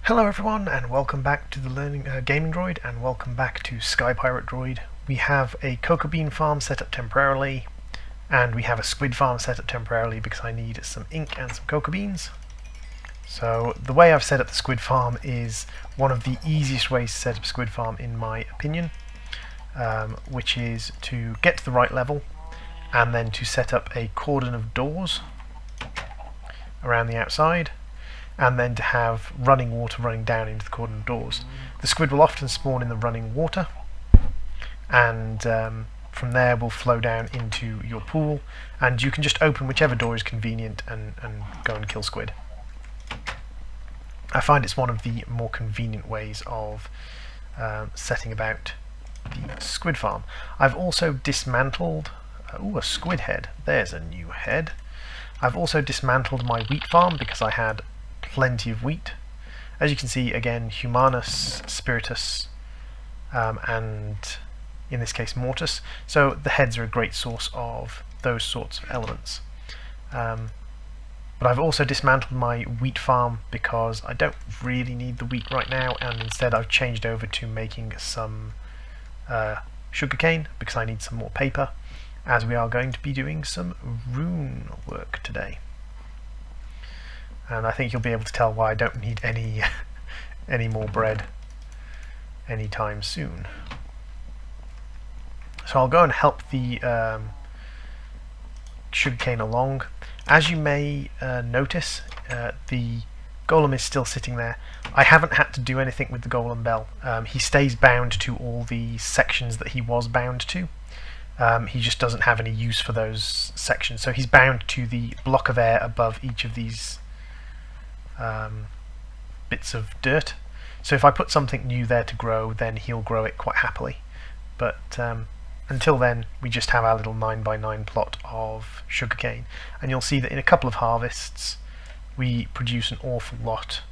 Hello everyone, and welcome back to the Gaming Droid, and welcome back to Sky Pirate Droid. We have a cocoa bean farm set up temporarily, and we have a squid farm set up temporarily because I need some ink and some cocoa beans. So the way I've set up the squid farm is one of the easiest ways to set up a squid farm in my opinion, which is to get to the right level and then to set up a cordon of doors around the outside, and then to have running water running down into the cordon of doors. The squid will often spawn in the running water, and from there will flow down into your pool, and you can just open whichever door is convenient and go and kill squid. I find it's one of the more convenient ways of setting about the squid farm. I've also dismantled a squid head. There's a new head. I've also dismantled my wheat farm because I had plenty of wheat. As you can see, again, Humanus, Spiritus, and in this case Mortis. So the heads are a great source of those sorts of elements. But I've also dismantled my wheat farm because I don't really need the wheat right now, and instead I've changed over to making some sugarcane because I need some more paper, as we are going to be doing some rune work today. And I think you'll be able to tell why I don't need any more bread anytime soon. So I'll go and help the sugarcane along. As you may notice, the golem is still sitting there. I haven't had to do anything with the golem bell. He stays bound to all the sections that he was bound to. He just doesn't have any use for those sections. So he's bound to the block of air above each of these bits of dirt. So if I put something new there to grow, then he'll grow it quite happily. But until then, we just have our little 9x9 plot of sugarcane, and you'll see that in a couple of harvests we produce an awful lot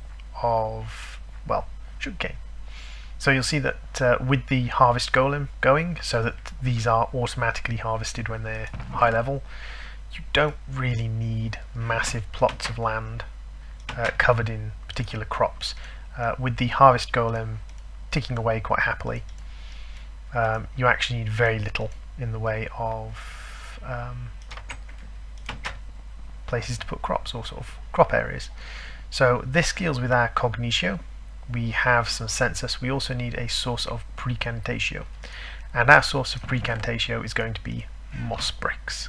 of, well, sugarcane. So you'll see that with the harvest golem going, so that these are automatically harvested when they're high level, you don't really need massive plots of land covered in particular crops. With the harvest golem ticking away quite happily, you actually need very little in the way of places to put crops, or sort of crop areas. So this deals with our cognitio. We have some census. We also need a source of precantatio, and our source of precantatio is going to be moss bricks.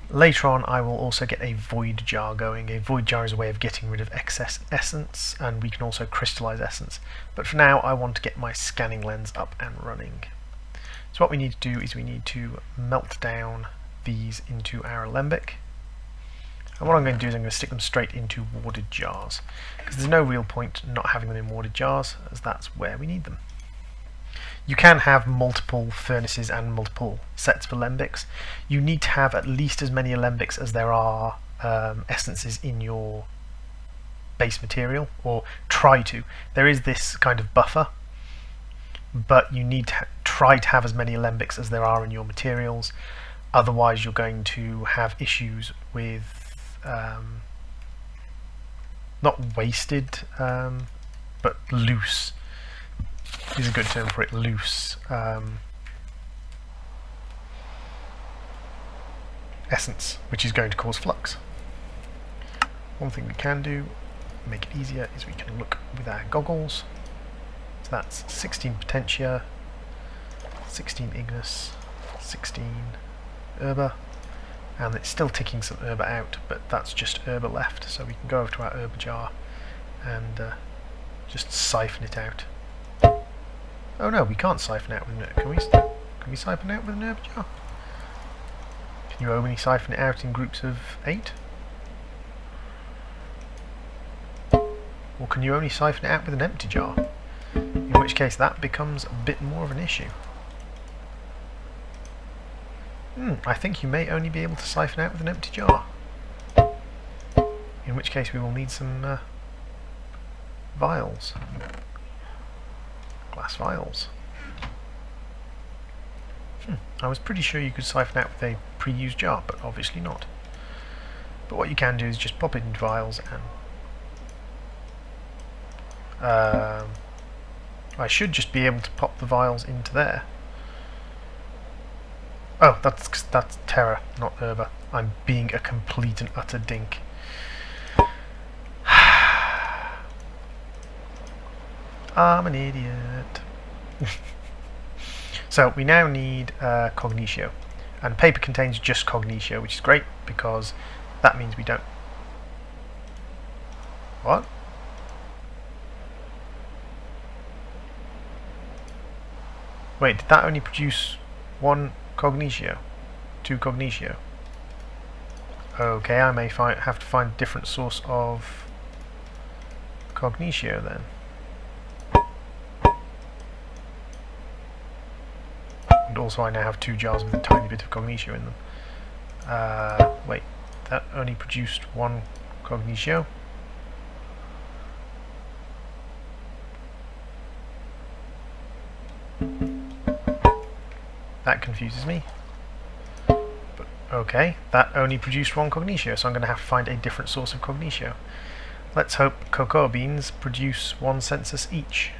Later on I will also get a void jar going. A void jar is a way of getting rid of excess essence, and we can also crystallize essence. But for now I want to get my scanning lens up and running. So what we need to do is we need to melt down these into our alembic. And what I'm going to do is I'm going to stick them straight into warded jars, because there's no real point not having them in warded jars, as that's where we need them. You can have multiple furnaces and multiple sets of alembics. You need to have at least as many alembics as there are essences in your base material, or try to. There is this kind of buffer, but you need to try to have as many alembics as there are in your materials. Otherwise you're going to have issues with not wasted, but loose is a good term for it, loose essence, which is going to cause flux. One thing we can do, make it easier, is we can look with our goggles. So that's 16 potentia, 16 ignis, 16 herba, and it's still ticking some herba out, but that's just herba left, so we can go over to our herba jar and just siphon it out. Oh no, we can't siphon out with an herba. Can we siphon out with an herba jar? Can you only siphon it out in groups of 8? Or can you only siphon it out with an empty jar? In which case that becomes a bit more of an issue. I think you may only be able to siphon out with an empty jar. In which case we will need some vials. Glass vials. I was pretty sure you could siphon out with a pre-used jar, but obviously not. But what you can do is just pop it into vials and I should just be able to pop the vials into there. Oh, that's Terra, not Herba. I'm being a complete and utter dink. I'm an idiot. So we now need Cognitio, and paper contains just Cognitio, which is great because that means we don't. What? Wait, did that only produce one Cognitio? Two Cognitio? Okay, I may have to find a different source of Cognitio then. And also I now have 2 jars with a tiny bit of Cognitio in them. Wait, that only produced 1 Cognitio? That confuses me. But okay, that only produced 1 Cognitio, so I'm going to have to find a different source of Cognitio. Let's hope cocoa beans produce 1 census each.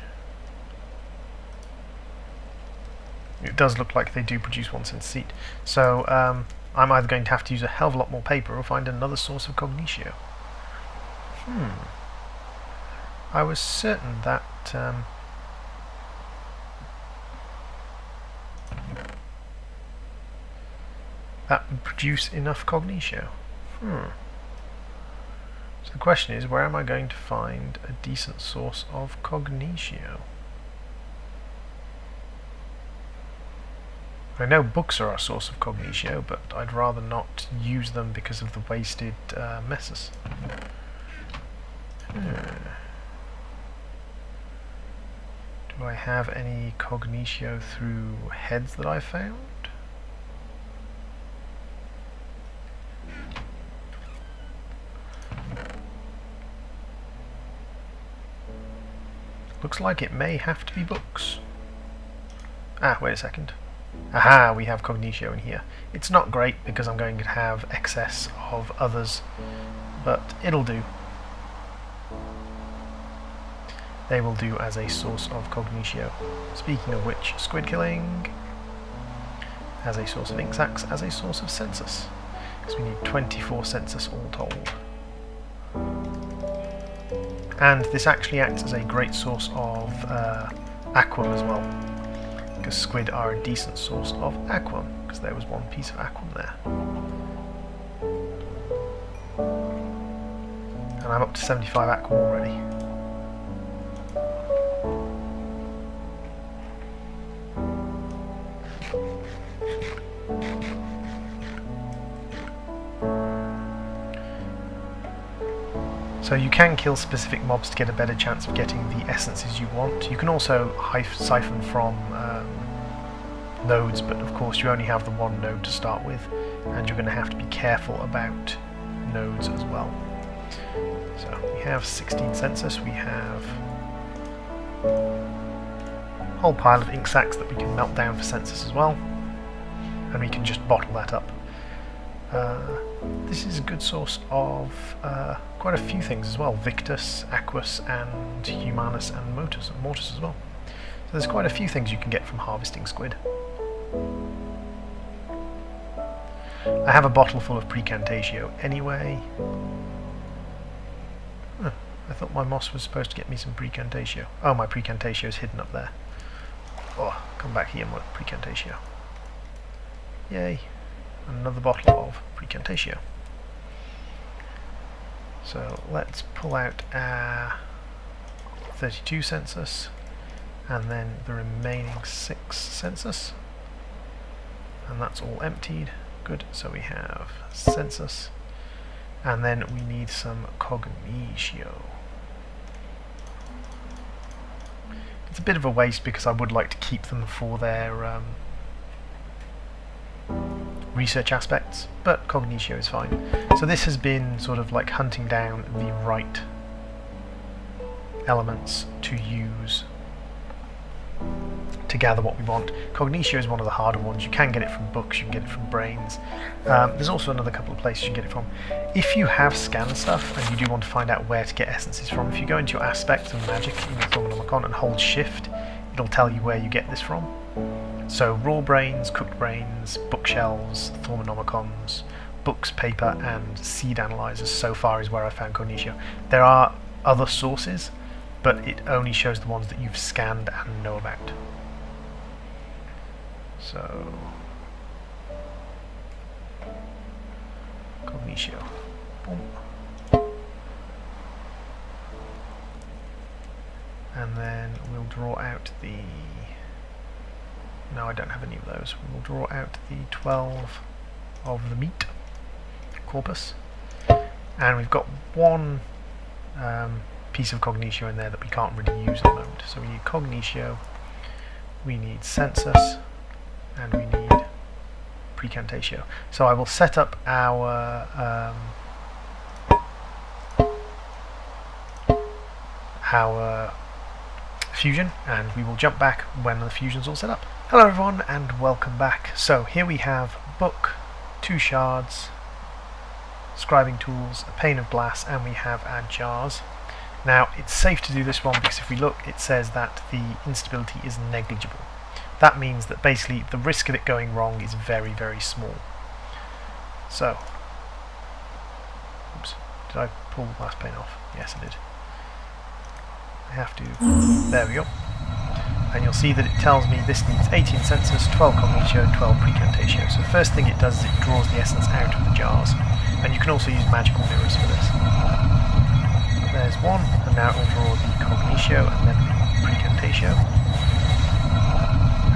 It does look like they do produce 1 census each. So I'm either going to have to use a hell of a lot more paper or find another source of Cognitio. I was certain that that would produce enough Cognitio. So the question is, where am I going to find a decent source of Cognitio? I know books are our source of Cognitio, but I'd rather not use them because of the wasted messes. Do I have any Cognitio through heads that I found? Looks like it may have to be books. Ah, wait a second. Aha, we have Cognitio in here. It's not great because I'm going to have excess of others, but it'll do. They will do as a source of Cognitio. Speaking of which, squid killing as a source of ink sacs, as a source of census. Because we need 24 census all told. And this actually acts as a great source of aquam as well, because squid are a decent source of aquam, because there was 1 piece of aquam there. And I'm up to 75 aquam already. So you can kill specific mobs to get a better chance of getting the essences you want. You can also siphon from nodes, but of course you only have the 1 node to start with, and you're going to have to be careful about nodes as well. So we have 16 census, we have a whole pile of ink sacs that we can melt down for census as well, and we can just bottle that up. This is a good source of quite a few things as well: Victus, Aquus, and Humanus, and Mortis as well. So there's quite a few things you can get from harvesting squid. I have a bottle full of Precantatio anyway. I thought my moss was supposed to get me some Precantatio. Oh, my Precantatio is hidden up there. Oh, come back here, my Precantatio. Yay. Another bottle of Precantatio. So let's pull out our 32 census and then the remaining 6 census, and that's all emptied. Good, so we have census, and then we need some Cognitio. It's a bit of a waste because I would like to keep them for their research aspects, but Cognitio is fine. So this has been sort of like hunting down the right elements to use to to gather what we want. Cognitio is one of the harder ones. You can get it from books, you can get it from brains. There's also another couple of places you can get it from. If you have scanned stuff and you do want to find out where to get essences from, if you go into your aspects and magic in your Thaumanomicon and hold shift, it'll tell you where you get this from. So raw brains, cooked brains, bookshelves, Thaumanomicons, books, paper and seed analyzers so far is where I found Cognitio. There are other sources, but it only shows the ones that you've scanned and know about. So Cognitio. Boom. And then we'll draw out the... No, I don't have any of those. We'll draw out the 12 of the meat corpus. And we've got one piece of Cognitio in there that we can't really use at the moment. So we need Cognitio, we need Census, and we need Precantatio. So I will set up our fusion, and we will jump back when the fusion's all set up. Hello everyone and welcome back. So here we have book, 2 shards, scribing tools, a pane of glass, and we have our jars. Now it's safe to do this one because if we look, it says that the instability is negligible. That means that basically the risk of it going wrong is very, very small. So, oops, did I pull the last pane off? Yes, I did. I have to, there we go. And you'll see that it tells me this needs 18 Census, 12 Cognitio, 12 Precantatio. So the first thing it does is it draws the essence out of the jars. And you can also use magical mirrors for this. There's one, and now it will draw the Cognitio and then the Precantatio.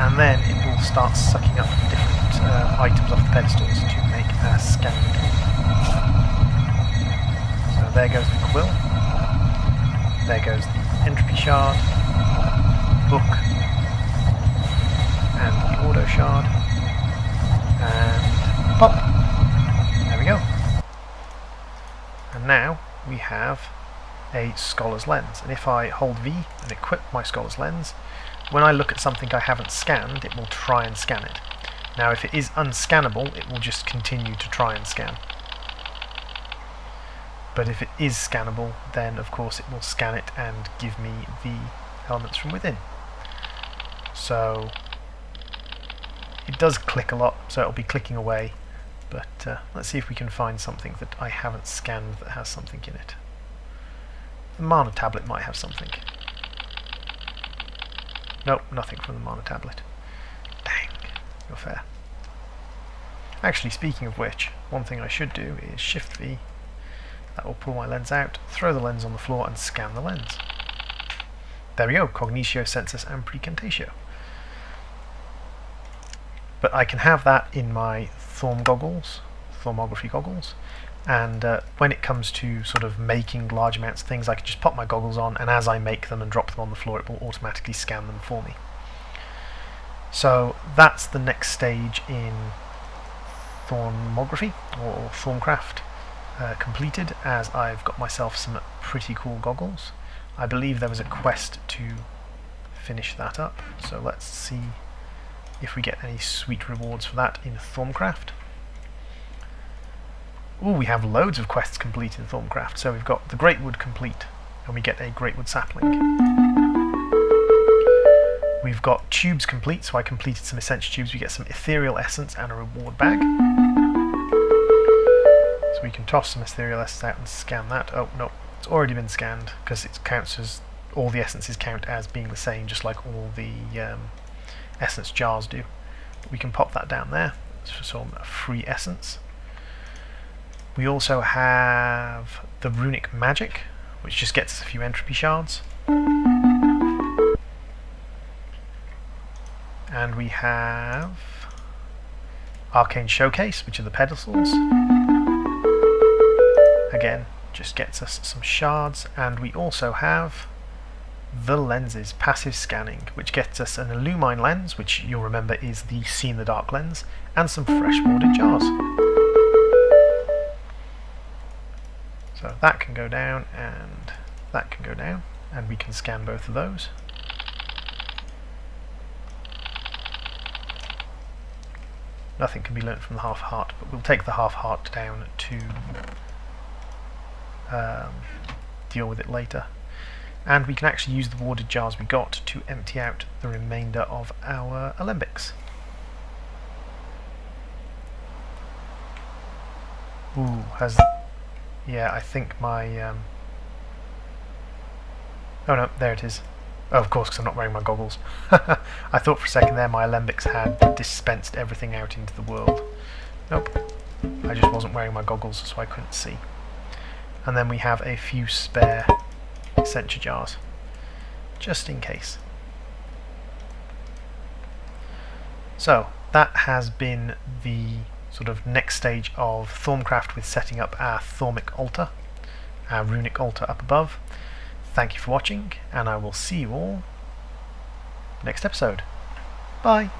And then it will start sucking up different items off the pedestals to make a scanning tool. So there goes the quill. There goes the entropy shard, book, and the auto shard, and pop! There we go. And now we have a scholar's lens, and if I hold V and equip my scholar's lens, when I look at something I haven't scanned, it will try and scan it. Now if it is unscannable, it will just continue to try and scan. But if it is scannable, then of course it will scan it and give me the elements from within. So it does click a lot, so it'll be clicking away, but let's see if we can find something that I haven't scanned that has something in it. The mana tablet might have something. Nope, nothing from the mana tablet. Dang, you're fair. Actually, speaking of which, one thing I should do is Shift V. That will pull my lens out, throw the lens on the floor and scan the lens. There we go, Cognitio, Census and Precantatio. But I can have that in my Thaumagraphy goggles, and when it comes to sort of making large amounts of things, I can just pop my goggles on, and as I make them and drop them on the floor, it will automatically scan them for me. So that's the next stage in Thaumagraphy, or Thaumcraft, completed, as I've got myself some pretty cool goggles. I believe there was a quest to finish that up, so let's see if we get any sweet rewards for that in Thaumcraft. Ooh, we have loads of quests complete in Thaumcraft. So we've got the Greatwood complete, and we get a Greatwood sapling. We've got tubes complete, so I completed some essential tubes. We get some ethereal essence and a reward bag. So we can toss some ethereal essence out and scan that. Oh no, it's already been scanned because it counts as all the essences count as being the same, just like all the essence jars do. But we can pop that down there for some free essence. We also have the runic magic, which just gets us a few entropy shards. And we have arcane showcase, which are the pedestals. Again, just gets us some shards. And we also have the lenses, passive scanning, which gets us an Illumine lens, which you'll remember is the See in the Dark lens, and some fresh molded jars. So that can go down, and that can go down, and we can scan both of those. Nothing can be learnt from the half heart, but we'll take the half heart down to deal with it later. And we can actually use the water jars we got to empty out the remainder of our alembics. Ooh, yeah, I think my oh no, there it is. Oh, of course, because I'm not wearing my goggles. I thought for a second there my alembics had dispensed everything out into the world. Nope, I just wasn't wearing my goggles, so I couldn't see. And then we have a few spare Essentia jars, just in case. So, that has been the sort of next stage of Thormcraft with setting up our Thormic altar, our runic altar up above. Thank you for watching, and I will see you all next episode. Bye!